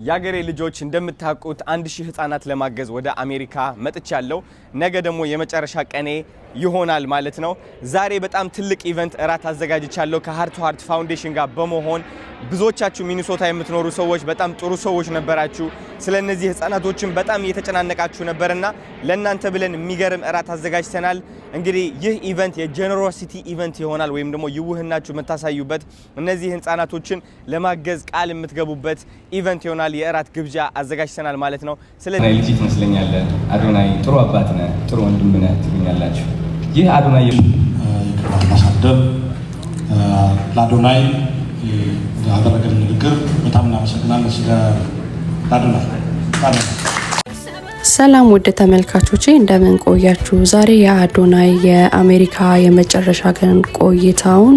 ያገሬ ልጆች እንደምታውቁት 1000 ህፃናት ለማገዝ ወደ አሜሪካ መጥቻለሁ። ነገ ደግሞ የመጨረሻ ቀኔ ይሆናል ማለት ነው። ዛሬ በጣም ትልቅ ኢቨንት እራት አዘጋጅቻለሁ ከሃርት ቱ ሃርት ፋውንዴሽን ጋር በመሆን ብዙዎቻችሁ ሚኒሶታ የምትኖሩ ሰዎች በጣም ጥሩ ሰዎች ነበራችሁ። ስለነዚህ ህፃናቶችን በጣም እየተጨናነቃችሁ ነበርና ለእናንተ ብለን የሚገርም እራት አዘጋጅተናል። እንግዲህ ይህ ኢቨንት የጀነሮሲቲ ኢቨንት ይሆናል ወይም ደግሞ ይውህናችሁ የምታሳዩበት እነዚህ ህፃናቶችን ለማገዝ ቃል የምትገቡበት ኢቨንት ይሆናል። የእራት ግብዣ አዘጋጅተናል ማለት ነው። ስለዚህ ልጅ ይመስለኛል አዶናይ ጥሩ አባት ነህ፣ ጥሩ ወንድም ነህ ትሉኛላችሁ። ይህ አዶናይ አምባሳደር ለአዶናይ ያደረገልን ንግግር በጣም እናመሰግናለን። ስለ አዶናይ ሰላም ወደ ተመልካቾቼ እንደምን ቆያችሁ? ዛሬ የአዶናይ የአሜሪካ የመጨረሻ ቀን ቆይታውን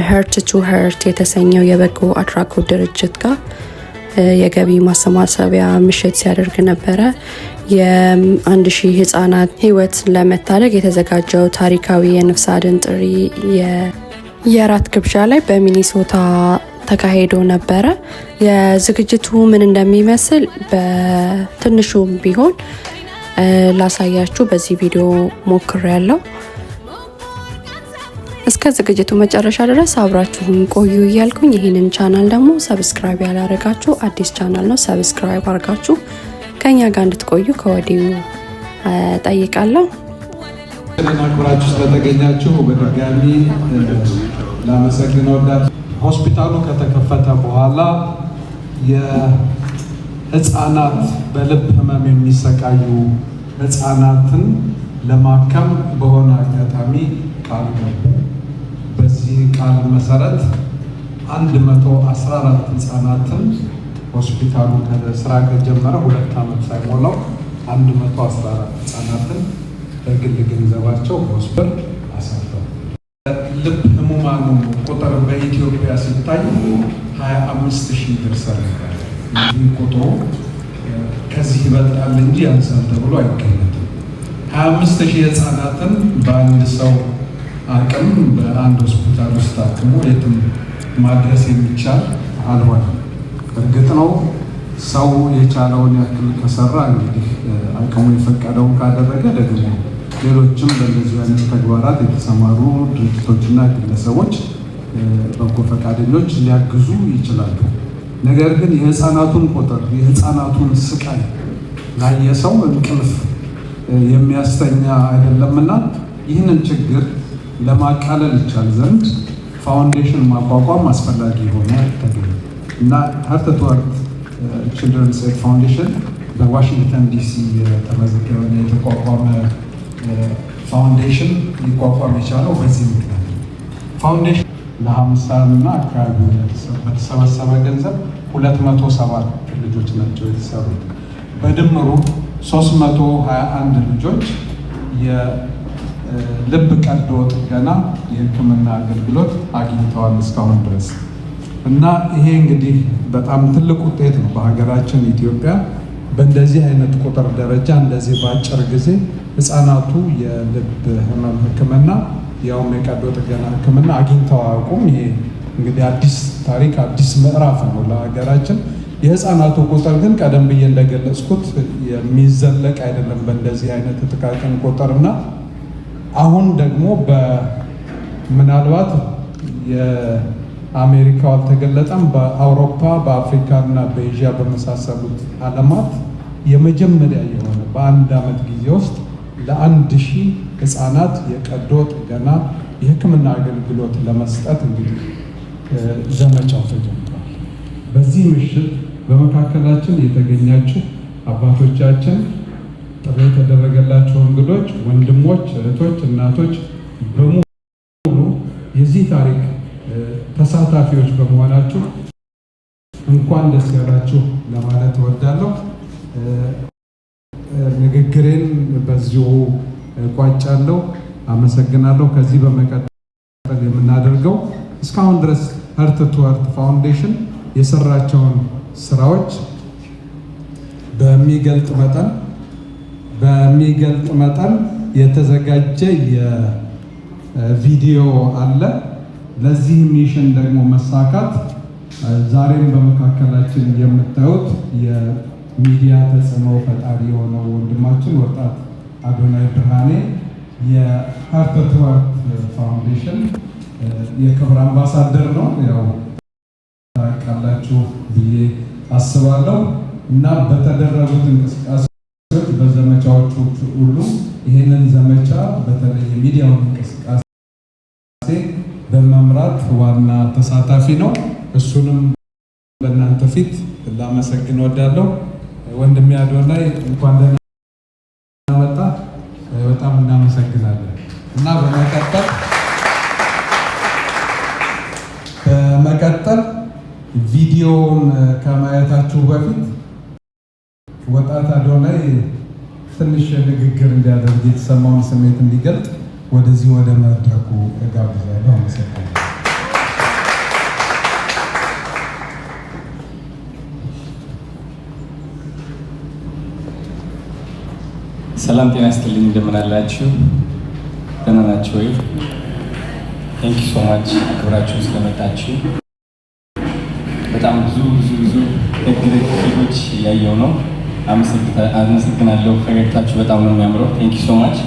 ሄርት ቱ ሄርት የተሰኘው የበጎ አድራጎት ድርጅት ጋር የገቢ ማሰባሰቢያ ምሽት ሲያደርግ ነበረ። የ1000 ህፃናት ህይወት ለመታደግ የተዘጋጀው ታሪካዊ የነፍስ አድን ጥሪ የራት ግብዣ ላይ በሚኒሶታ ተካሂዶ ነበረ። የዝግጅቱ ምን እንደሚመስል በትንሹ ቢሆን ላሳያችሁ በዚህ ቪዲዮ ሞክሬያለሁ። እስከ ዝግጅቱ መጨረሻ ድረስ አብራችሁን ቆዩ እያልኩኝ ይህንን ቻናል ደግሞ ሰብስክራይብ ያላረጋችሁ አዲስ ቻናል ነው፣ ሰብስክራይብ አድርጋችሁ ከኛ ጋር እንድትቆዩ ከወዲሁ ጠይቃለሁ። ስለናኩራችሁ ስለተገኛችሁ በድጋሚ ላመሰግን እወዳለሁ። ሆስፒታሉ ከተከፈተ በኋላ የህፃናት በልብ ህመም የሚሰቃዩ ህፃናትን ለማከም በሆነ አጋጣሚ ቃል ገቡ። በዚህ ቃል መሰረት 114 ህፃናትን ሆስፒታሉ ከስራ ከጀመረ 2 ዓመት ሳይሞላው 114 ህፃናትን በግል ገንዘባቸው ሆስፒታል አሳፈሩ። ልብ ህሙማኑ ቁጥር በኢትዮጵያ ሲታይ 25000 ደርሷል። ይህ ቁጥሩ ከዚህ ይበልጣል እንጂ ያንሳል ተብሎ አይገመትም። 25000 ህፃናትን በአንድ ሰው አቅም በአንድ ሆስፒታል ውስጥ አክሞ የትም ማድረስ የሚቻል አልሆነም። እርግጥ ነው ሰው የቻለውን ያክል ከሰራ እንግዲህ አቅሙ የፈቀደውን ካደረገ ደግሞ ሌሎችም በእንደዚህ አይነት ተግባራት የተሰማሩ ድርጅቶችና ግለሰቦች በጎ ፈቃደኞች ሊያግዙ ይችላሉ። ነገር ግን የህፃናቱን ቁጥር የህፃናቱን ስቃይ ላየ ሰው እንቅልፍ የሚያስተኛ አይደለምና ይህንን ችግር ለማቃለል ይቻል ዘንድ ፋውንዴሽን ማቋቋም አስፈላጊ ሆኖ ተገኘ እና ሃርት ቱ ሃርት ችልድረንስ ኤድ ፋውንዴሽን በዋሽንግተን ዲሲ የተመዘገበ የተቋቋመ ፋውንዴሽን ሊቋቋም የቻለው በዚህ ምክንያት ነው። ፋውንዴሽን ለ50 እና አካባቢ በተሰበሰበ ገንዘብ 207 ልጆች ናቸው የተሰሩት። በድምሩ 321 ልጆች የልብ ቀዶ ጥገና የህክምና አገልግሎት አግኝተዋል እስካሁን ድረስ እና ይሄ እንግዲህ በጣም ትልቅ ውጤት ነው። በሀገራችን ኢትዮጵያ በእንደዚህ አይነት ቁጥር ደረጃ እንደዚህ በአጭር ጊዜ ህፃናቱ የልብ ህመም ህክምና ያውም የቀዶ ጥገና ህክምና አግኝተው አያውቁም። ይሄ እንግዲህ አዲስ ታሪክ አዲስ ምዕራፍ ነው ለሀገራችን። የህፃናቱ ቁጥር ግን ቀደም ብዬ እንደገለጽኩት የሚዘለቅ አይደለም በእንደዚህ አይነት ጥቃቅን ቁጥርና አሁን ደግሞ ምናልባት የአሜሪካው አልተገለጠም፣ በአውሮፓ በአፍሪካ እና በኤዥያ በመሳሰሉት ዓለማት የመጀመሪያ የሆነ በአንድ ዓመት ጊዜ ውስጥ ለ1000 ህፃናት የቀዶ ጥገና የህክምና አገልግሎት ለመስጠት እንግዲህ ዘመቻው ተጀምሯል። በዚህ ምሽት በመካከላችን የተገኛችሁ አባቶቻችን፣ ጥሪ የተደረገላቸው እንግዶች፣ ወንድሞች፣ እህቶች፣ እናቶች በሙሉ የዚህ ታሪክ ተሳታፊዎች በመሆናችሁ እንኳን ደስ ያላችሁ ለማለት እወዳለሁ። ንግግሬን በዚሁ ቋጫለሁ። አመሰግናለሁ። ከዚህ በመቀጠል የምናደርገው እስካሁን ድረስ ሃርት ቱ ሃርት ፋውንዴሽን የሰራቸውን ስራዎች በሚገልጥ መጠን የተዘጋጀ የቪዲዮ አለ። ለዚህ ሚሽን ደግሞ መሳካት ዛሬም በመካከላችን የምታዩት የሚዲያ ተጽዕኖ ፈጣሪ የሆነው ወንድማችን ወጣት አዶናይ ብርሃኔ የሃርት ቱ ሃርት ፋውንዴሽን የክብር አምባሳደር ነው። ያው ታውቃላችሁ ብዬ አስባለሁ እና በተደረጉት እንቅስቃሴዎች በዘመቻዎቹ ሁሉ ይህንን ዘመቻ በተለይ የሚዲያውን እንቅስቃሴ በመምራት ዋና ተሳታፊ ነው። እሱንም በእናንተ ፊት ላመሰግን ወዳለሁ። ወንድሜ አዶናይ እንኳን ደህና መጣ። በጣም እናመሰግናለን እና በመቀጠል ቪዲዮውን ከማየታችሁ በፊት ወጣት አዶናይ ትንሽ ንግግር እንዲያደርግ የተሰማውን ስሜት እንዲገልጥ ወደዚህ ወደ መድረኩ እጋብዛለሁ። አመሰግናለሁ። ሰላም ጤና ይስጥልኝ። እንደምን አላችሁ? ደህና ናችሁ ወይ? ቴንክ ዩ ሶ ማች አክብራችሁ ስለመጣችሁ። በጣም ብዙ ደግ ፊቶች እያየሁ ነው። አመሰግናለሁ። ፈገግታችሁ በጣም ነው የሚያምረው። ቴንክ ዩ ሶ ማች።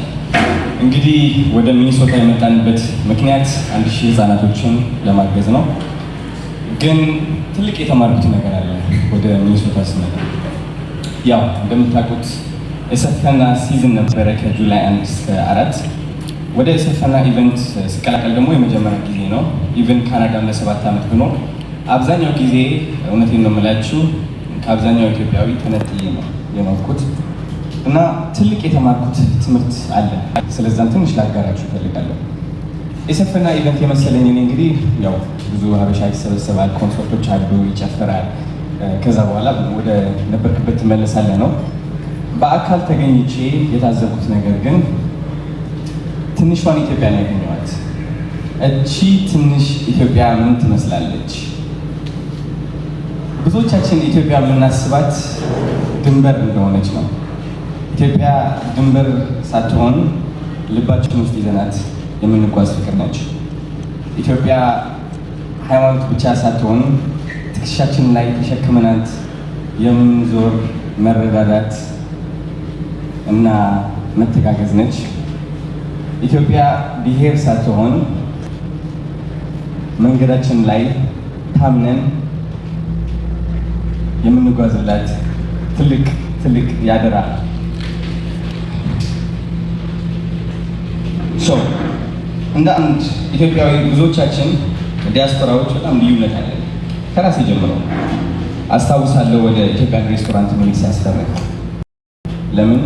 እንግዲህ ወደ ሚኒሶታ የመጣንበት ምክንያት 1000 ህፃናቶችን ለማገዝ ነው። ግን ትልቅ የተማርኩት ነገር አለ ወደ ሚኒሶታ ስመጣ። ያው እንደምታውቁት የሰፈና ሲዝን ነበረ ከጁላይ 1 እስከ 4። ወደ የሰፈና ኢቨንት ስቀላቀል ደግሞ የመጀመሪያ ጊዜ ነው። ኢቨን ካናዳ ለ7 ዓመት ብኖር አብዛኛው ጊዜ እውነቴን ነው የምላችሁ ከአብዛኛው ኢትዮጵያዊ ተነጥዬ ነው የኖርኩት እና ትልቅ የተማርኩት ትምህርት አለ። ስለዛም ትንሽ ላጋራችሁ እፈልጋለሁ። የሰፈና ኢቨንት የመሰለኝ እኔ እንግዲህ ያው ብዙ ሀበሻ ይሰበሰባል፣ ኮንሰርቶች አሉ፣ ይጨፍራል። ከዛ በኋላ ወደ ነበርክበት ትመለሳለህ ነው። በአካል ተገኝቼ የታዘብኩት ነገር ግን ትንሿን ኢትዮጵያ ነው ያገኘኋት። እቺ ትንሽ ኢትዮጵያ ምን ትመስላለች? ብዙዎቻችን ኢትዮጵያ የምናስባት ድንበር እንደሆነች ነው። ኢትዮጵያ ድንበር ሳትሆን ልባችን ውስጥ ይዘናት የምንጓዝ ፍቅር ነች። ኢትዮጵያ ሃይማኖት ብቻ ሳትሆን ትከሻችን ላይ ተሸክመናት የምንዞር መረዳዳት እና መተጋገዝ ነች። ኢትዮጵያ ብሔር ሳትሆን መንገዳችን ላይ ታምነን የምንጓዝላት ትልቅ ያደራ እንደ አንድ ኢትዮጵያዊ ብዙዎቻችን ዲያስፖራዎች በጣም ልዩነት አለን። ከራሴ ጀምሮ አስታውሳለሁ ወደ ኢትዮጵያን ሬስቶራንት መሄድ ሲያስፈርግ ለምን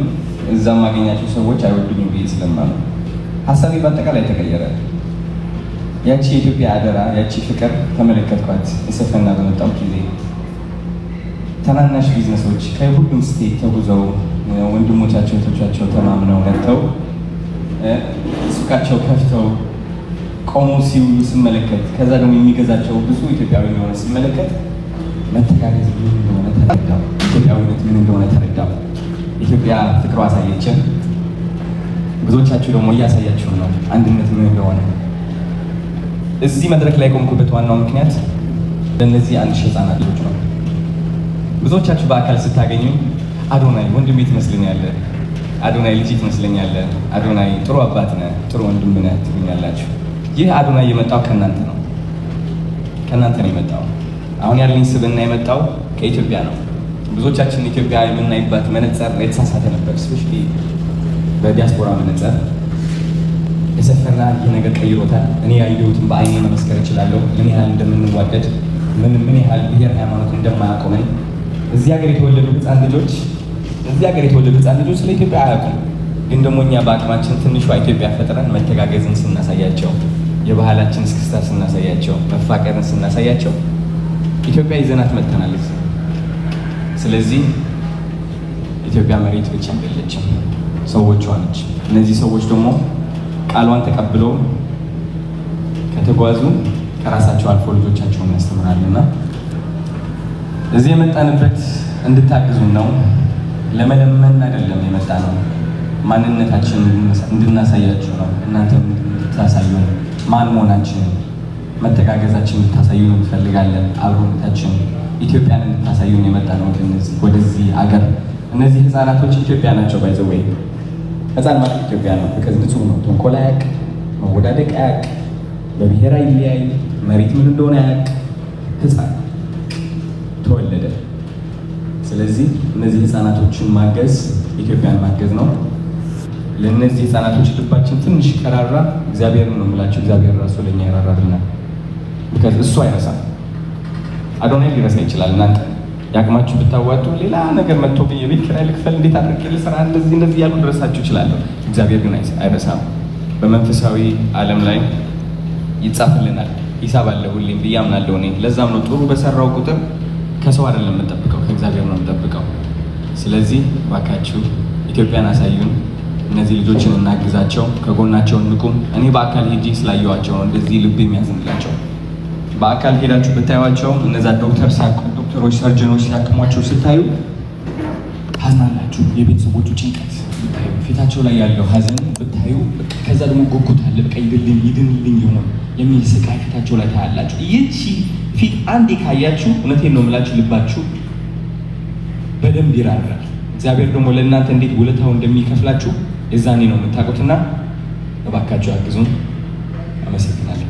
እዛም ማገኛቸው ሰዎች አይወዱኝም ብዬ ስለማለው ሀሳቤ በአጠቃላይ ተቀየረ። ያቺ የኢትዮጵያ አደራ ያቺ ፍቅር ተመለከትኳት። የሰፈና በመጣው ጊዜ ታናናሽ ቢዝነሶች ከሁሉም ስቴት ተጉዘው ወንድሞቻቸው እህቶቻቸው ተማምነው መጥተው ሱቃቸው ከፍተው ቆመው ሲውሉ ስመለከት፣ ከዛ ደግሞ የሚገዛቸው ብዙ ኢትዮጵያዊ እንደሆነ ስመለከት መተጋገዝ ምን እንደሆነ ተረዳው። ኢትዮጵያዊነት ምን እንደሆነ ተረዳው። ኢትዮጵያ ፍቅሯ አሳየችን። ብዙዎቻችሁ ደግሞ እያሳያችሁ ነው አንድነት ምን እንደሆነ። እዚህ መድረክ ላይ ቆምኩበት ዋናው ምክንያት ለእነዚህ 1000 ህፃናት ልጆች ነው። ብዙዎቻችሁ በአካል ስታገኙ አዶናይ ወንድሜ ትመስለኛለህ፣ አዶናይ ልጅ ትመስለኛለህ፣ አዶናይ ጥሩ አባት ነህ፣ ጥሩ ወንድም ነህ ትሉኛላችሁ። ይህ አዶናይ የመጣው ከእናንተ ነው፣ ከእናንተ ነው የመጣው። አሁን ያለኝ ስብዕና የመጣው ከኢትዮጵያ ነው። ብዙዎቻችን ኢትዮጵያ የምናይባት መነጽር የተሳሳተ ነበር። ስፔሻሊ በዲያስፖራ መነጽር የሰፈና ይህ ነገር ቀይሮታል። እኔ ያየሁትን በአይኔ መመስከር እችላለሁ። ምን ያህል እንደምንዋደድ ምን ያህል ብሔር ሃይማኖት እንደማያቆመን። እዚህ ሀገር የተወለዱ ህፃን ልጆች ስለ ኢትዮጵያ አያውቁም። ግን ደግሞ እኛ በአቅማችን ትንሿ ኢትዮጵያ ፈጥረን መተጋገዝን ስናሳያቸው፣ የባህላችን እስክስታ ስናሳያቸው፣ መፋቀርን ስናሳያቸው ኢትዮጵያ ይዘናት መጥተናል። ስለዚህ ኢትዮጵያ መሬት ብቻ አይደለችም፣ ሰዎቿ ነች። እነዚህ ሰዎች ደግሞ ቃሏን ተቀብለው ከተጓዙ ከራሳቸው አልፎ ልጆቻቸውን ያስተምራሉና እዚህ የመጣንበት እንድታግዙን ነው። ለመለመን አይደለም የመጣ ነው። ማንነታችንን እንድናሳያችሁ ነው። እናንተ እንድታሳዩን ማን መሆናችንን መተጋገዛችን እንድታሳዩን እንፈልጋለን። አብሮነታችን ኢትዮጵያን እንድታሳዩን የመጣ ነው ወደዚህ አገር። እነዚህ ህፃናቶች ኢትዮጵያ ናቸው። ባይዘወይ ህፃን ማለት ኢትዮጵያ ነው። ፍቅር ንጹህ ነው። ተንኮል አያውቅ፣ መወዳደቅ አያውቅ፣ በብሔር አይለያይ፣ መሬት ምን እንደሆነ አያውቅ። ህፃን ተወለደ። ስለዚህ እነዚህ ህፃናቶችን ማገዝ ኢትዮጵያን ማገዝ ነው። ለእነዚህ ህፃናቶች ልባችን ትንሽ ቀራራ፣ እግዚአብሔር ነው የምላቸው። እግዚአብሔር ራሱ ለኛ ይራራልናል። because እሱ አይረሳም። አዶናይ ሊረሳ ይችላል። እናንተ ያቅማችሁ ብታዋጡ ሌላ ነገር መጥቶ የቤት ኪራይ ልክፈል፣ እንዴት አድርጌ ልስራ፣ እንደዚህ ያሉ ድረሳችሁ ይችላለሁ። እግዚአብሔር ግን አይረሳም። በመንፈሳዊ ዓለም ላይ ይጻፍልናል። ሂሳብ አለ ሁሌም ብዬ አምናለሁ እኔ። ለዛም ነው ጥሩ በሰራው ቁጥር ከሰው አይደለም የምንጠብቀው፣ ከእግዚአብሔር ነው የምንጠብቀው። ስለዚህ እባካችሁ ኢትዮጵያን አሳዩን። እነዚህ ልጆችን እናግዛቸው፣ ከጎናቸው እንቁም። እኔ በአካል ሄጄ ስላየኋቸው ነው እንደዚህ ልብ የሚያዝንላቸው። በአካል ሄዳችሁ ብታዩዋቸው እነዛ ዶክተሮች፣ ሰርጀኖች ሲያክሟቸው ስታዩ ሀዝናላችሁ። የቤተሰቦቹ ጭንቀት ብታዩ፣ ፊታቸው ላይ ያለው ሀዘን ብታዩ፣ ከዛ ደግሞ ጉጉት አለ። በቃ ይድንልኝ ይሆን የሚል ስቃይ ፊታቸው ላይ ታያላችሁ። ይህቺ ፊት አንዴ ካያችሁ እውነቴን ነው የምላችሁ ልባችሁ በደንብ ይራራል። እግዚአብሔር ደግሞ ለእናንተ እንዴት ውለታው እንደሚከፍላችሁ የዛኔ ነው የምታውቁትና እባካችሁ አግዙን። አመሰግናለሁ።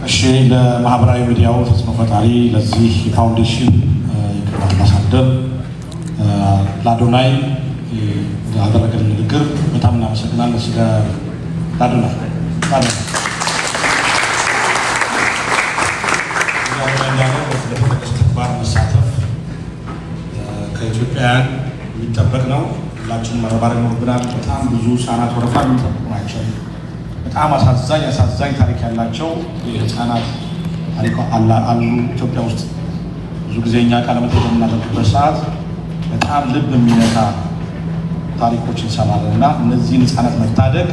እሺ፣ ለማህበራዊ ሚዲያው ተጽዕኖ ፈጣሪ ለዚህ የፋውንዴሽን የክብር አምባሳደር ለአዶናይ ያደረገልን ንግግር በጣም እናመሰግናለን። ስለ አዶናይ ተግባር መሳተፍ ከኢትዮጵያውያን የሚጠበቅ ነው። ሁላችንም መረባረብ ይኖርብናል። በጣም ብዙ ህፃናት ወረፋ የሚጠብቁ ናቸው። በጣም አሳዛኝ ታሪክ ያላቸው የህፃናት ታሪክ አሉ ኢትዮጵያ ውስጥ። ብዙ ጊዜ እኛ ቃለ መጠይቅ በምናደርግበት ሰዓት በጣም ልብ የሚነካ ታሪኮች እንሰማለን እና እነዚህን ህፃናት መታደግ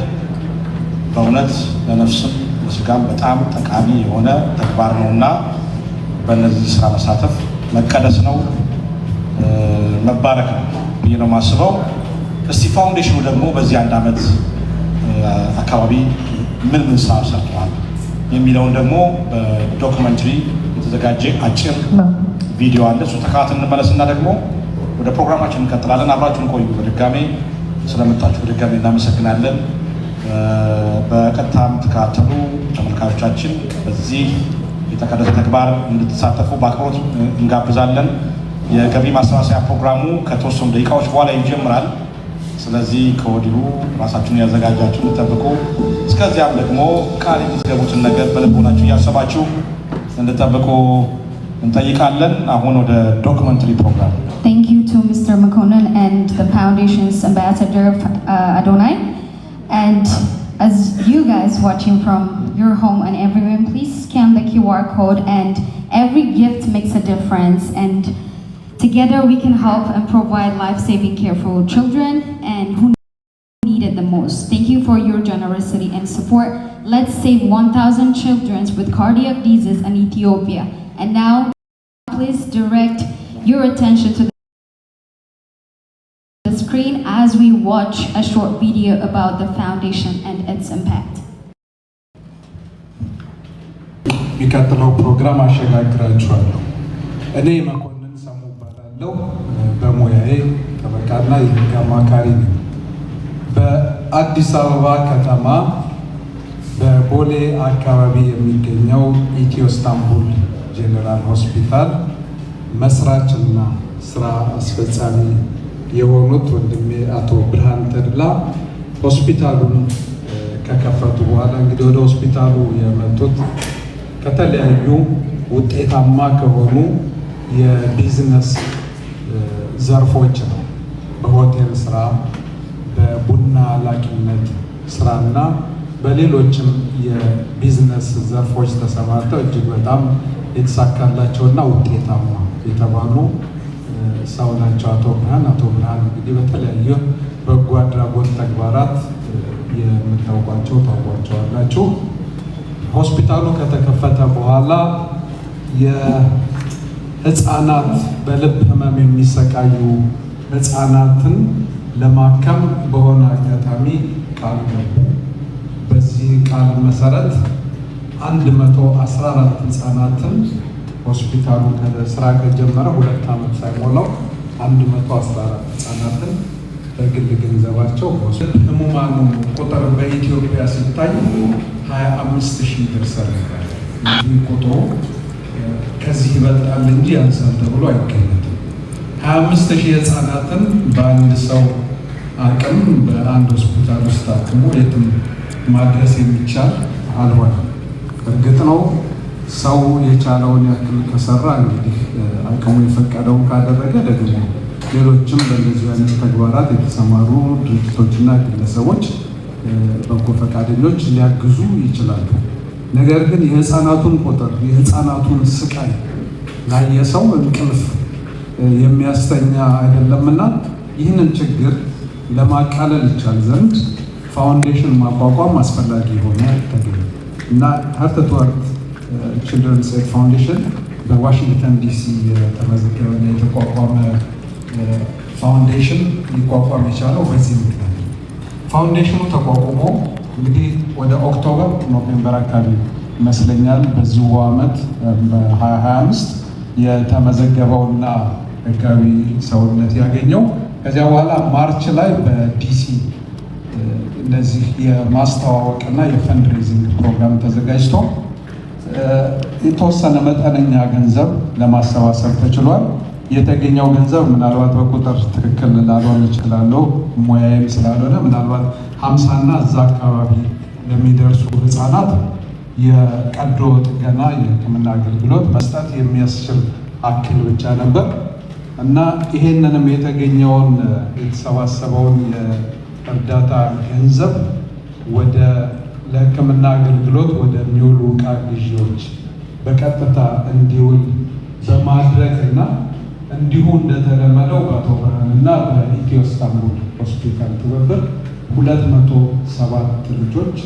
በእውነት ለነፍስም ለስጋም በጣም ጠቃሚ የሆነ ተግባር ነው እና በእነዚህ ስራ መሳተፍ መቀደስ ነው፣ መባረክ ነው ብዬ ነው የማስበው። እስቲ ፋውንዴሽኑ ደግሞ በዚህ አንድ ዓመት አካባቢ ምን ስራ ሰርተዋል የሚለውን ደግሞ በዶክመንተሪ የተዘጋጀ አጭር ቪዲዮ አለ። እሱ ተከታትለን እንመለስና ደግሞ ወደ ፕሮግራማችን እንቀጥላለን። አብራችሁን ቆዩ። በድጋሜ ስለመጣችሁ በድጋሜ እናመሰግናለን። በቀጥታ የምትከታተሉ ተመልካቾቻችን በዚህ የተቀደሰ ተግባር እንድትሳተፉ በአክብሮት እንጋብዛለን። የገቢ ማሰባሰቢያ ፕሮግራሙ ከተወሰኑ ደቂቃዎች በኋላ ይጀምራል። ስለዚህ ከወዲሁ ራሳችሁን ያዘጋጃችሁ እንድጠብቁ፣ እስከዚያም ደግሞ ቃል የምትገቡትን ነገር በልቦናችሁ እያሰባችሁ እንድጠብቁ እንጠይቃለን። አሁን ወደ ዶክመንተሪ ፕሮግራም። Thank you to Mr. Makonnen and the Foundation's Ambassador Adonai. And as you guys watching from your home and everywhere, please scan the QR code, and every gift makes a difference. And together we can help and provide life-saving care for children and who need it the most. Thank you for your generosity and support. Let's save 1,000 children with cardiac disease in Ethiopia. And now, please direct your attention to the screen as we watch a short video about the foundation and its impact. የሚቀጥለው ፕሮግራም አሸጋግራችኋለሁ። እኔ መኮንን ሰሙ እባላለሁ። በሙያዬ ጠበቃና የህግ አማካሪ ነኝ። በአዲስ አበባ ከተማ በቦሌ አካባቢ የሚገኘው ኢትዮ ስታንቡል ጄኔራል ሆስፒታል መስራችና ስራ አስፈጻሚ የሆኑት ወንድሜ አቶ ብርሃን ተድላ ሆስፒታሉን ከከፈቱ በኋላ እንግዲህ ወደ ሆስፒታሉ የመጡት ከተለያዩ ውጤታማ ከሆኑ የቢዝነስ ዘርፎች ነው። በሆቴል ስራ፣ በቡና ላኪነት ስራና በሌሎችም የቢዝነስ ዘርፎች ተሰማርተው እጅግ በጣም የተሳካላቸውና ውጤታማ የተባሉ ሰው ናቸው አቶ ብርሃን። አቶ ብርሃን እንግዲህ በተለያዩ በጎ አድራጎት ተግባራት የምታውቋቸው ታውቋቸዋላችሁ። ሆስፒታሉ ከተከፈተ በኋላ ህፃናት በልብ ህመም የሚሰቃዩ ህፃናትን ለማከም በሆነ አጋጣሚ ቃል ገቡ። በዚህ ቃል መሰረት 114 ህፃናትን ሆስፒታሉ ስራ ከጀመረ 2 ዓመት ሳይሞላው 114 ህፃናትን በግል ገንዘባቸው ህሙማኑ ቁጥር በኢትዮጵያ ሲታይ 25,000 ደርሷል። ይህ ቁጥሩ ከዚህ ይበልጣል እንጂ ያንሳል ተብሎ አይገመትም። 25,000 ህፃናትን በአንድ ሰው አቅም በአንድ ሆስፒታል ውስጥ አክሞ የትም ማድረስ የሚቻል አልሆነም። እርግጥ ነው ሰው የቻለውን ያክል ከሰራ እንግዲህ አቅሙ የፈቀደውን ካደረገ ደግሞ ሌሎችም በእንደዚህ አይነት ተግባራት የተሰማሩ ድርጅቶችና ግለሰቦች በጎ ፈቃደኞች ሊያግዙ ይችላሉ። ነገር ግን የህፃናቱን ቁጥር የህፃናቱን ስቃይ ላየ ሰው እንቅልፍ የሚያስተኛ አይደለምና ይህንን ችግር ለማቃለል ይቻል ዘንድ ፋውንዴሽን ማቋቋም አስፈላጊ ሆኖ ተገኘ እና ሃርት ቱ ሃርት ችልድረንስ ኤድ ፋውንዴሽን በዋሽንግተን ዲሲ የተመዘገበና የተቋቋመ ፋውንዴሽን ሊቋቋም የቻለው በዚህ ምክንያት ፋውንዴሽኑ ተቋቁሞ እንግዲህ ወደ ኦክቶበር ኖቬምበር አካባቢ ይመስለኛል በዚሁ ዓመት በ2025 የተመዘገበውና ህጋዊ ሰውነት ያገኘው። ከዚያ በኋላ ማርች ላይ በዲሲ እነዚህ የማስተዋወቅና የፈንድሬዚንግ ፕሮግራም ተዘጋጅቶ የተወሰነ መጠነኛ ገንዘብ ለማሰባሰብ ተችሏል። የተገኘው ገንዘብ ምናልባት በቁጥር ትክክል ላልሆን ይችላለሁ፣ ሙያዬም ስላልሆነ ምናልባት 50 እና እዛ አካባቢ ለሚደርሱ ህፃናት የቀዶ ጥገና የህክምና አገልግሎት መስጠት የሚያስችል አክል ብቻ ነበር እና ይሄንንም የተገኘውን የተሰባሰበውን የእርዳታ ገንዘብ ወደ ለህክምና አገልግሎት ወደሚውሉ ዕቃ ግዢዎች በቀጥታ እንዲውል በማድረግ እና እንዲሁ እንደተለመደው በአቶ ብርሃንና በኢትዮ ኢስታንቡል ሆስፒታል ትብብር 207 ልጆች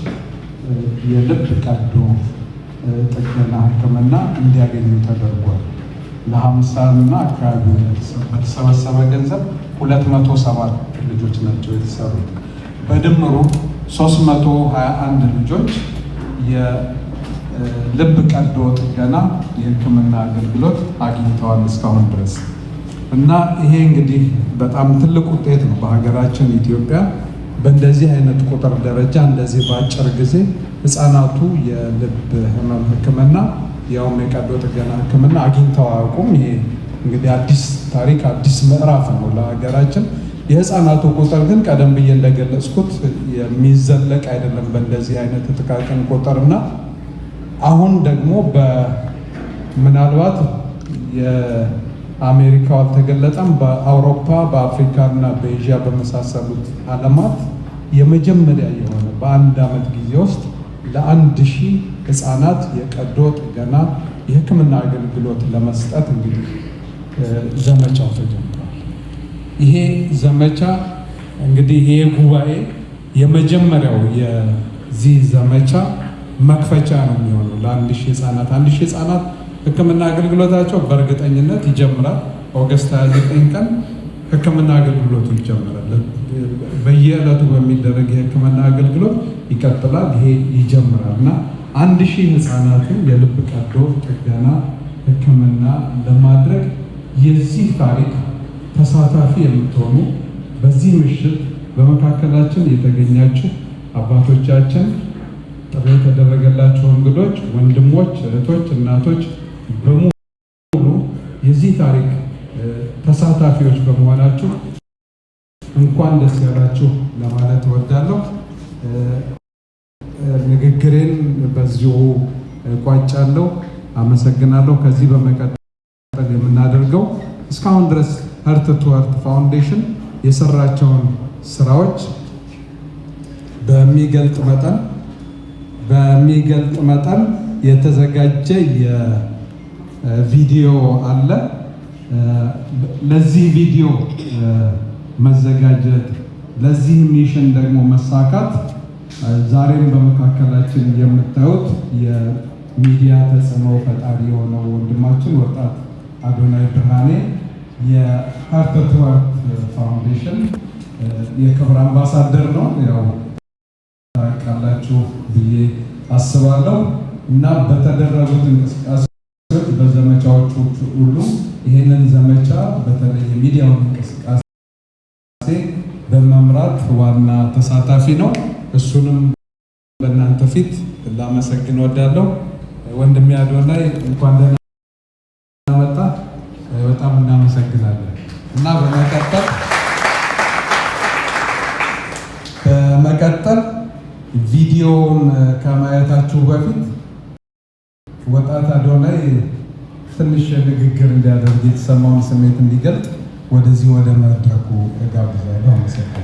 የልብ ቀዶ ጥገና ህክምና እንዲያገኙ ተደርጓል። ለ50 እና አካባቢ በተሰበሰበ ገንዘብ 207 ልጆች ናቸው የተሰሩት። በድምሩ 321 ልጆች የልብ ቀዶ ጥገና የህክምና አገልግሎት አግኝተዋል እስካሁን ድረስ እና ይሄ እንግዲህ በጣም ትልቅ ውጤት ነው። በሀገራችን ኢትዮጵያ በእንደዚህ አይነት ቁጥር ደረጃ እንደዚህ በአጭር ጊዜ ህፃናቱ የልብ ህመም ህክምና ያውም የቀዶ ጥገና ህክምና አግኝተው አያውቁም። ይሄ እንግዲህ አዲስ ታሪክ አዲስ ምዕራፍ ነው ለሀገራችን። የህፃናቱ ቁጥር ግን ቀደም ብዬ እንደገለጽኩት የሚዘለቅ አይደለም በእንደዚህ አይነት ጥቃቅን ቁጥርና አሁን ደግሞ ምናልባት የአሜሪካው አልተገለጠም፣ በአውሮፓ በአፍሪካ እና በኤዥያ በመሳሰሉት ዓለማት የመጀመሪያ የሆነ በአንድ ዓመት ጊዜ ውስጥ ለ1000 ህፃናት የቀዶ ጥገና የህክምና አገልግሎት ለመስጠት እንግዲህ ዘመቻው ተጀምሯል። ይሄ ዘመቻ እንግዲህ ይሄ ጉባኤ የመጀመሪያው የዚህ ዘመቻ መክፈቻ ነው የሚሆነው ለ1000 ህፃናት። 1000 ህፃናት ህክምና አገልግሎታቸው በእርግጠኝነት ይጀምራል። ኦገስት 29 ቀን ህክምና አገልግሎቱ ይጀምራል። በየዕለቱ በሚደረግ የህክምና አገልግሎት ይቀጥላል። ይሄ ይጀምራል እና 1000 ህፃናትን የልብ ቀዶ ጥገና ህክምና ለማድረግ የዚህ ታሪክ ተሳታፊ የምትሆኑ በዚህ ምሽት በመካከላችን የተገኛችሁ አባቶቻችን፣ ጥሪ የተደረገላቸው እንግዶች፣ ወንድሞች፣ እህቶች፣ እናቶች በሙሉ የዚህ ታሪክ ተሳታፊዎች በመሆናችሁ እንኳን ደስ ያላችሁ ለማለት እወዳለሁ። ንግግሬን በዚሁ ቋጫለሁ። አመሰግናለሁ። ከዚህ በመቀጠል የምናደርገው እስካሁን ድረስ ሃርት ቱ ሃርት ፋውንዴሽን የሰራቸውን ስራዎች በሚገልጥ መጠን የተዘጋጀ የቪዲዮ አለ። ለዚህ ቪዲዮ መዘጋጀት ለዚህ ሚሽን ደግሞ መሳካት ዛሬም በመካከላችን የምታዩት የሚዲያ ተጽዕኖ ፈጣሪ የሆነው ወንድማችን ወጣት አዶናይ ብርሃኔ የሃርት ቱ ሃርት ፋውንዴሽን የክብር አምባሳደር ነው። ያው ታውቃላችሁ ብዬ አስባለሁ እና በተደረጉት እንቅስቃሴዎች በዘመቻዎቹ ሁሉ ይህንን ዘመቻ በተለይ የሚዲያውን እንቅስቃሴ በመምራት ዋና ተሳታፊ ነው። እሱንም በእናንተ ፊት ላመሰግን ወዳለሁ። ወንድሜ አዶናይ እንኳን ደህና መጣ። በጣም እናመሰግናለን እና በመቀጠል ቪዲዮውን ከማየታችሁ በፊት ወጣት አዶናይ ትንሽ ንግግር እንዲያደርግ የተሰማውን ስሜት እንዲገልጥ ወደዚህ ወደ መድረኩ እጋብዛለሁ። አመሰግናለሁ።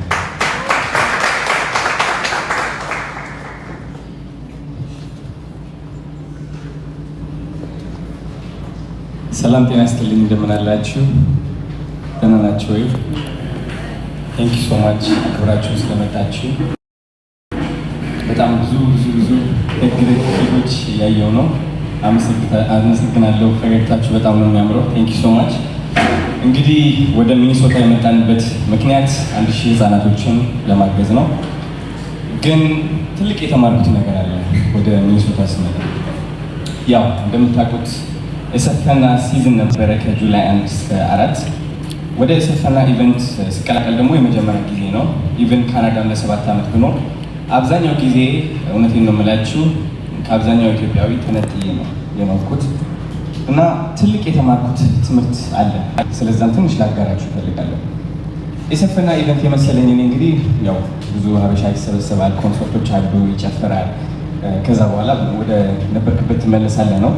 ሰላም ጤና ይስጥልኝ። እንደምን አላችሁ? ደህና ናችሁ ወይ? ቴንክ ዩ ሶ ማች አክብራችሁ ስለመጣችሁ። በጣም ብዙ ደግ ፊቶች እያየሁ ነው። አመሰግናለሁ። ፈገግታችሁ በጣም ነው የሚያምረው። ቴንክ ዩ ሶ ማች። እንግዲህ ወደ ሚኒሶታ የመጣንበት ምክንያት 1000 ህፃናቶችን ለማገዝ ነው። ግን ትልቅ የተማርኩት ነገር አለ ወደ ሚኒሶታ ስመጣ። ያው እንደምታውቁት የሰፈና ሲዝን ነበረ ከጁላይ 1 እስከ 4። ወደ የሰፈና ኢቨንት ስቀላቀል ደግሞ የመጀመሪያ ጊዜ ነው። ኢቨን ካናዳ ለ7 ዓመት ብኖር አብዛኛው ጊዜ እውነቴን ነው የምላችሁ ከአብዛኛው ኢትዮጵያዊ ተነጥዬ ነው የኖርኩት እና ትልቅ የተማርኩት ትምህርት አለ። ስለዛም ትንሽ ላጋራችሁ እፈልጋለሁ። የሰፈና ኢቨንት የመሰለኝ እኔ እንግዲህ ያው ብዙ ሀበሻ ይሰበሰባል፣ ኮንሰርቶች አሉ፣ ይጨፍራል። ከዛ በኋላ ወደ ነበርክበት ትመለሳለህ ነው።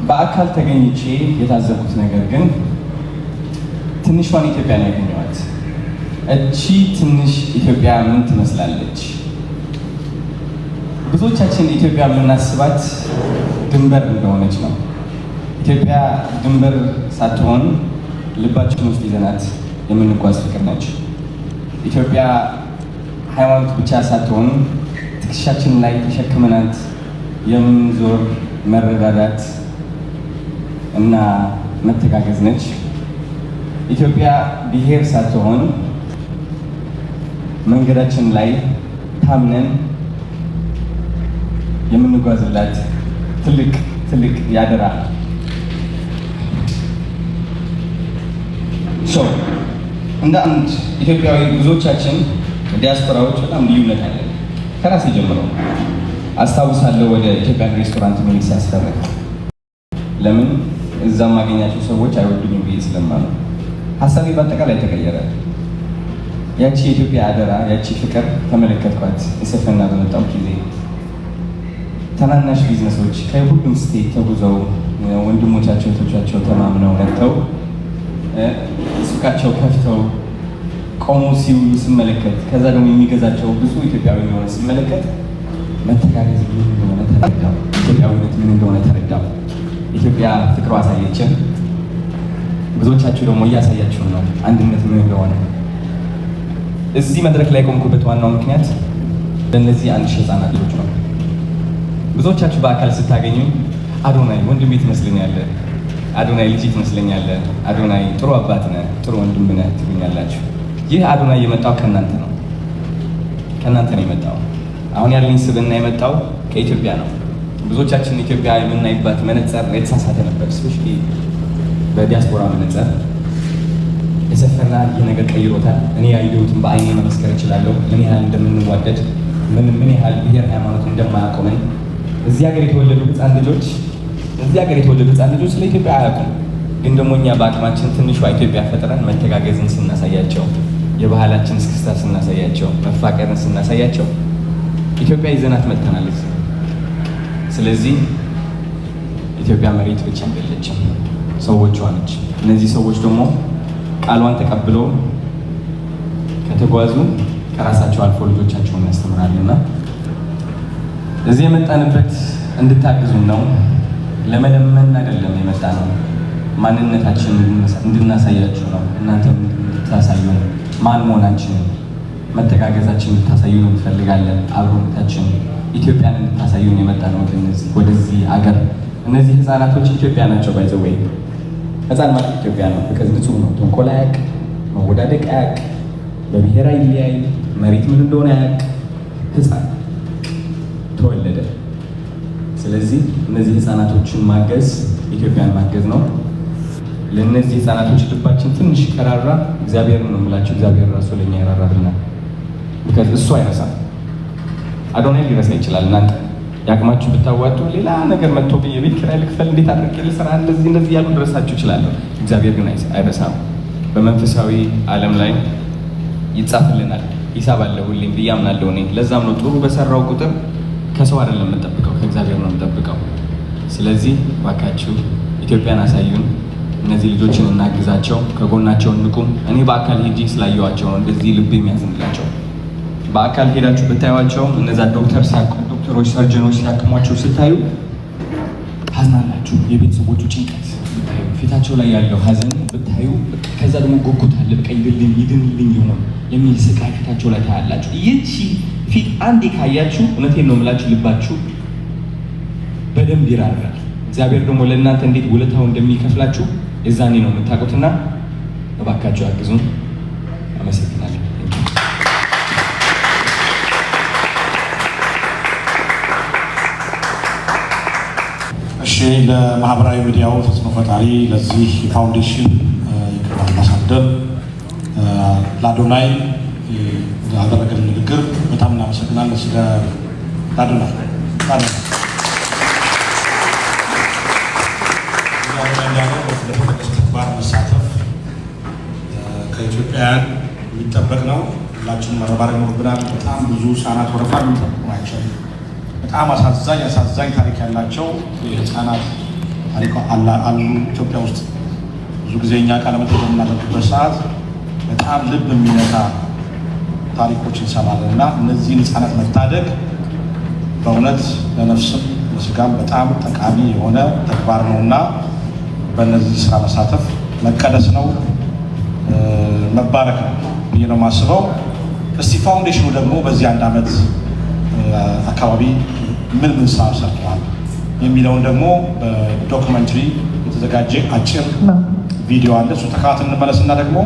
በአካል ተገኝቼ የታዘብኩት ነገር ግን ትንሿን ኢትዮጵያ ነው ያገኘኋት። እቺ ትንሽ ኢትዮጵያ ምን ትመስላለች? ብዙዎቻችን ኢትዮጵያ የምናስባት ድንበር እንደሆነች ነው። ኢትዮጵያ ድንበር ሳትሆን ልባችን ውስጥ ይዘናት የምንጓዝ ፍቅር ነች። ኢትዮጵያ ሃይማኖት ብቻ ሳትሆን ትከሻችን ላይ ተሸክመናት የምንዞር መረዳዳት እና መተጋገዝ ነች። ኢትዮጵያ ብሔር ሳትሆን መንገዳችን ላይ ታምነን የምንጓዝላት ትልቅ ያደራ እንደ አንድ ኢትዮጵያዊ ብዙዎቻችን ዲያስፖራዎች በጣም ልዩነት አለን። ከራሴ ጀምሮ አስታውሳለሁ ወደ ኢትዮጵያን ሬስቶራንት ምን ሲያስፈርግ ለምን እዛም ማገኛቸው ሰዎች አይወዱኝም ብዬ ስለማለው ሀሳቤ በአጠቃላይ ተቀየረ። ያቺ የኢትዮጵያ አደራ ያቺ ፍቅር ተመለከትኳት። የሰፈና በመጣው ጊዜ ታናናሽ ቢዝነሶች ከሁሉም ስቴት ተጉዘው ወንድሞቻቸው እህቶቻቸው ተማምነው መጥተው ሱቃቸው ከፍተው ቆሞ ሲውሉ ስመለከት፣ ከዛ ደግሞ የሚገዛቸው ብዙ ኢትዮጵያዊ የሆነ ስመለከት መተጋገዝ ምን እንደሆነ ተረዳው። ኢትዮጵያዊነት ምን እንደሆነ ተረዳው። ኢትዮጵያ ፍቅሯ አሳየችን። ብዙዎቻችሁ ደግሞ እያሳያችሁ ነው አንድነት ምን እንደሆነ። እዚህ መድረክ ላይ ቆምኩበት ዋናው ምክንያት ለእነዚህ 1000 ህፃናት ልጆች ነው። ብዙዎቻችሁ በአካል ስታገኙ አዶናይ ወንድሜ ትመስለኛለህ፣ አዶናይ ልጅ ትመስለኛለህ፣ አዶናይ ጥሩ አባት ነህ፣ ጥሩ ወንድም ነህ ትሉኛላችሁ። ይህ አዶናይ የመጣው ከእናንተ ነው፣ ከእናንተ ነው የመጣው። አሁን ያለኝ ስብዕና የመጣው ከኢትዮጵያ ነው። ብዙዎቻችን ኢትዮጵያ የምናይባት መነጽር የተሳሳተ ነበር። ስፔሻሊ በዲያስፖራ መነጽር የሰፈና ይህ ነገር ቀይሮታል። እኔ ያየሁትን በአይኔ መመስከር እችላለሁ። ምን ያህል እንደምንዋደድ ምን ያህል ብሔር ሃይማኖት እንደማያቆመን እዚህ ሀገር የተወለዱ ህፃን ልጆች ስለ ኢትዮጵያ አያውቁም። ግን ደግሞ እኛ በአቅማችን ትንሿ ኢትዮጵያ ፈጥረን መተጋገዝን ስናሳያቸው፣ የባህላችን እስክስታ ስናሳያቸው፣ መፋቀርን ስናሳያቸው ኢትዮጵያ ይዘናት መጥተናል። ስለዚህ ኢትዮጵያ መሬት ብቻ አይደለችም፣ ሰዎቿ ነች። እነዚህ ሰዎች ደግሞ ቃሏን ተቀብለው ከተጓዙ ከራሳቸው አልፎ ልጆቻቸውን ያስተምራሉና እዚህ የመጣንበት እንድታግዙን ነው። ለመለመን አይደለም የመጣ ነው። ማንነታችን እንድናሳያችሁ ነው። እናንተም እንድታሳዩን ማን መሆናችንን መተጋገዛችን እንድታሳዩን እንፈልጋለን። አብሮነታችን ኢትዮጵያን እንድታሳዩን የመጣ ነው ወደዚህ አገር። እነዚህ ህፃናቶች ኢትዮጵያ ናቸው። ባይዘወይ ህፃን ማለት ኢትዮጵያ ነው። በከዚህ ንጹህ ነው። ተንኮል አያውቅ፣ መወዳደቅ አያውቅ፣ በብሔር አይለያይ፣ መሬት ምን እንደሆነ አያውቅ። ህፃን ተወለደ። ስለዚህ እነዚህ ህፃናቶችን ማገዝ ኢትዮጵያን ማገዝ ነው። ለእነዚህ ህፃናቶች ልባችን ትንሽ ከራራ እግዚአብሔር ነው የምላቸው። እግዚአብሔር ራሱ ለኛ ይራራልና እሱ አይረሳም። አዶናይ ሊረሳ ይችላል። እናንተ ያቅማችሁ ብታዋጡ ሌላ ነገር መጥቶብኝ የቤት ኪራይ ልክፈል እንዴት አድርጌ ልስራ እንደዚህ ያሉ ድረሳችሁ ይችላለሁ። እግዚአብሔር ግን አይረሳም። በመንፈሳዊ ዓለም ላይ ይጻፍልናል። ሂሳብ አለ ሁሌም ብዬ አምናለሁ እኔ። ለዛም ነው ጥሩ በሰራው ቁጥር ከሰው አይደለም የምንጠብቀው ከእግዚአብሔር ነው የምንጠብቀው። ስለዚህ ባካችሁ ኢትዮጵያን አሳዩን። እነዚህ ልጆችን እናግዛቸው፣ ከጎናቸው እንቁም። እኔ በአካል ሄጄ ስላየኋቸው ነው እንደዚህ ልብ የሚያዝንላቸው። በአካል ሄዳችሁ ብታዩዋቸው እነዛ ዶክተሮች፣ ሰርጀኖች ሲያክሟቸው ስታዩ ታዝናላችሁ። የቤተሰቦቹ ጭንቀት ብታዩ፣ ፊታቸው ላይ ያለው ሀዘን ብታዩ፣ ከዛ ደግሞ ጉጉት አለ። በቃ ይድንልኝ ይሆን የሚል ስቃይ ፊታቸው ላይ ታያላችሁ። ይህቺ ፊት አንዴ ካያችሁ እውነቴን ነው የምላችሁ ልባችሁ በደንብ ይራራል። እግዚአብሔር ደግሞ ለእናንተ እንዴት ውለታው እንደሚከፍላችሁ የዛኔ ነው የምታውቁትና እባካችሁ አግዙን። አመሰግናለሁ። እሺ፣ ለማህበራዊ ሚዲያው ተጽዕኖ ፈጣሪ ለዚህ የፋውንዴሽን የክብር አምባሳደር ለአዶናይ ያደረገልን ንግግር በጣም እናመሰግናለን። ስለ ለአዶናይ ተግባር መሳተፍ ከኢትዮጵያውያን የሚጠበቅ ነው። ሁላችንም መረባረብ ይኖርብናል። በጣም ብዙ ህፃናት ወረፋ የሚጠብቁ ናቸው። በጣም አሳዛኝ ታሪክ ያላቸው የህፃናት ታሪክ አሉ ኢትዮጵያ ውስጥ። ብዙ ጊዜ እኛ ቃለ መጠይቅ በምናደርግበት ሰዓት በጣም ልብ የሚነካ ታሪኮች እንሰማለን እና እነዚህን ህፃናት መታደግ በእውነት ለነፍስም ለስጋም በጣም ጠቃሚ የሆነ ተግባር ነው እና በእነዚህ ስራ መሳተፍ መቀደስ ነው፣ መባረክ ነው ብዬ ነው የማስበው። እስቲ ፋውንዴሽኑ ደግሞ በዚህ አንድ ዓመት አካባቢ ምን ስራ ሰርተዋል የሚለውን ደግሞ በዶክመንተሪ የተዘጋጀ አጭር ቪዲዮ አለ። እሱ ተከታትለን እንመለስና ደግሞ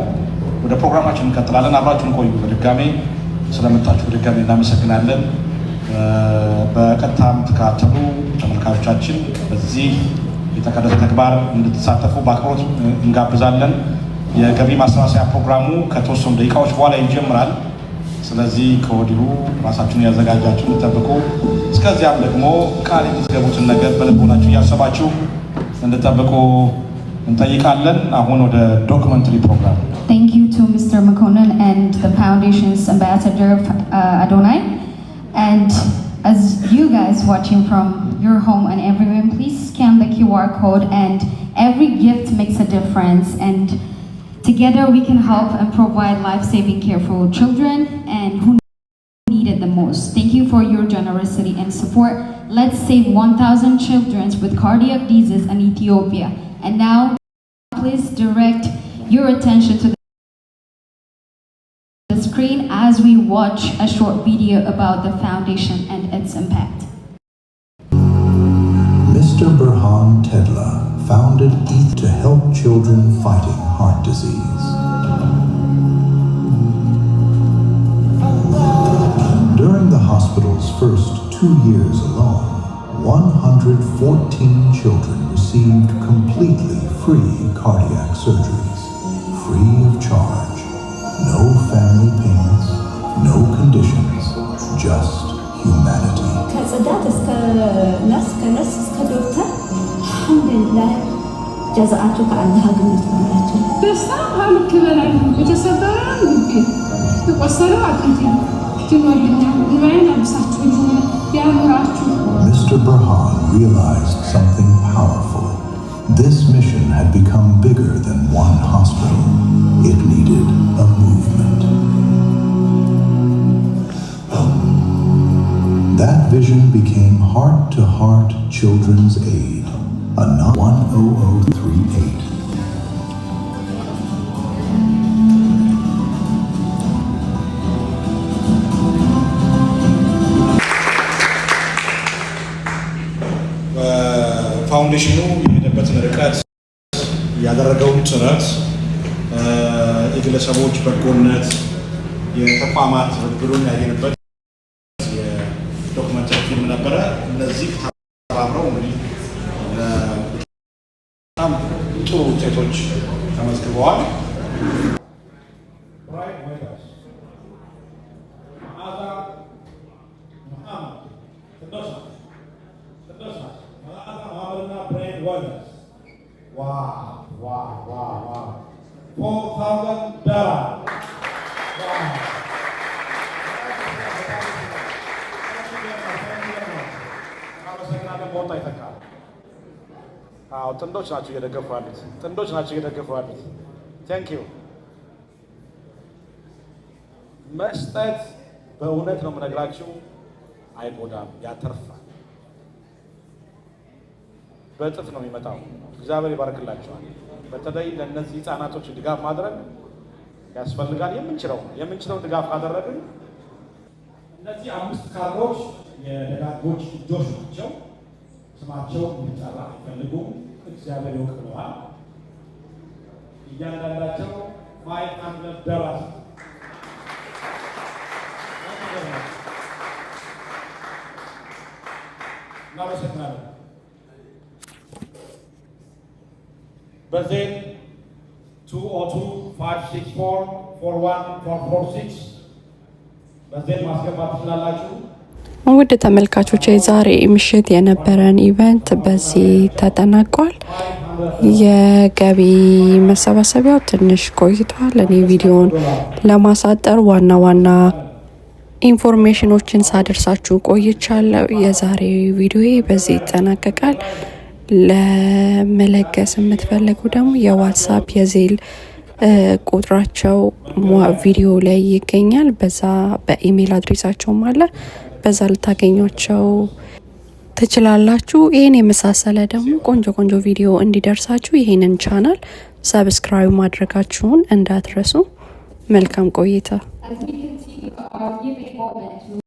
ወደ ፕሮግራማችን እንቀጥላለን። አብራችሁን ቆዩ። በድጋሜ ስለመጣችሁ በድጋሜ እናመሰግናለን። በቀጥታ የምትከታተሉ ተመልካቾቻችን በዚህ የተቀደሰ ተግባር እንድትሳተፉ በአክብሮት እንጋብዛለን። የገቢ ማሰባሰቢያ ፕሮግራሙ ከተወሰኑ ደቂቃዎች በኋላ ይጀምራል። ስለዚህ ከወዲሁ ራሳችሁን ያዘጋጃችሁ እንድጠብቁ፣ እስከዚያም ደግሞ ቃል የምትገቡትን ነገር በልቦናችሁ እያሰባችሁ እንድጠብቁ እንጠይቃለን። አሁን ወደ ዶክመንተሪ ፕሮግራም። Thank you to Mr. Mekonnen and the Foundation's Ambassador Adonai. And as you guys watching from your home and everywhere, please scan the QR code, and every gift makes a difference, and together we can help and provide life-saving care for children and who need it the most. Thank you for your generosity and support. Let's save 1,000 children with cardiac disease in Ethiopia. And now please direct your attention to the screen as we watch a short video about the foundation and its impact. Mr. Burhan Tedla founded ETH to help children fighting heart disease. During the hospital's first 2 years alone, 114 children received completely free cardiac surgeries, free of charge. No family payments, no conditions, just humanity. ከጽዳት እስከ ነርስ ከነርስ እስከ ዶክተር አልሐምዱሊላህ ጀዛአችሁ ከአላህ ግምት ነው። ደስታ አልክ በላይ የተሰበረ ልብ የቆሰለው አጥንት ትኖርልኛ ይባይን አብሳችሁ ያምራችሁ። Mr. Burhan realized something powerful. This mission had become bigger than one hospital. It needed a movement. That vision became Heart to Heart Children's Aid, a 10038. ፋውንዴሽኑ የሄደበትን ርቀት ያደረገውን ጥረት የግለሰቦች በጎነት የተቋማት ትብብሩን ያየንበት የዶክመንተሪ ፊልም ነበረ። እነዚህ ተባብረው እንግዲህ በጣም ጥሩ ውጤቶች ተመዝግበዋል። ጥንዶች ናቸው እየደገፉ ያሉት። ቴንክ ዩ። መስጠት በእውነት ነው የምነግራችሁ አይጎዳም፣ ያተርፋል። በእጥፍ ነው የሚመጣው። እግዚአብሔር ይባርክላቸዋል። በተለይ ለእነዚህ ህፃናቶች ድጋፍ ማድረግ ያስፈልጋል። የምንችለው ድጋፍ ካደረግን እነዚህ 5 ካርዶች የደጋጎች ልጆች ናቸው። ስማቸው እንዲጠራ አይፈልጉም። እግዚአብሔር ይወቅ ብለዋል። እያንዳንዳቸው $500 እናመሰግናለን። በዜን 202-564-41446 በዜን ማስገባት ትችላላችሁ። ውድ ተመልካቾች የዛሬ ምሽት የነበረን ኢቨንት በዚህ ተጠናቋል። የገቢ መሰባሰቢያው ትንሽ ቆይቷል። እኔ ቪዲዮውን ለማሳጠር ዋና ኢንፎርሜሽኖችን ሳደርሳችሁ ቆይቻለሁ። የዛሬ ቪዲዮ በዚህ ይጠናቀቃል። ለመለገስ የምትፈልጉ ደግሞ የዋትሳፕ የዜል ቁጥራቸው ቪዲዮ ላይ ይገኛል። በዛ በኢሜል አድሬሳቸውም አለ። በዛ ልታገኟቸው ትችላላችሁ። ይህን የመሳሰለ ደግሞ ቆንጆ ቪዲዮ እንዲደርሳችሁ ይህንን ቻናል ሰብስክራይብ ማድረጋችሁን እንዳትረሱ። መልካም ቆይታ።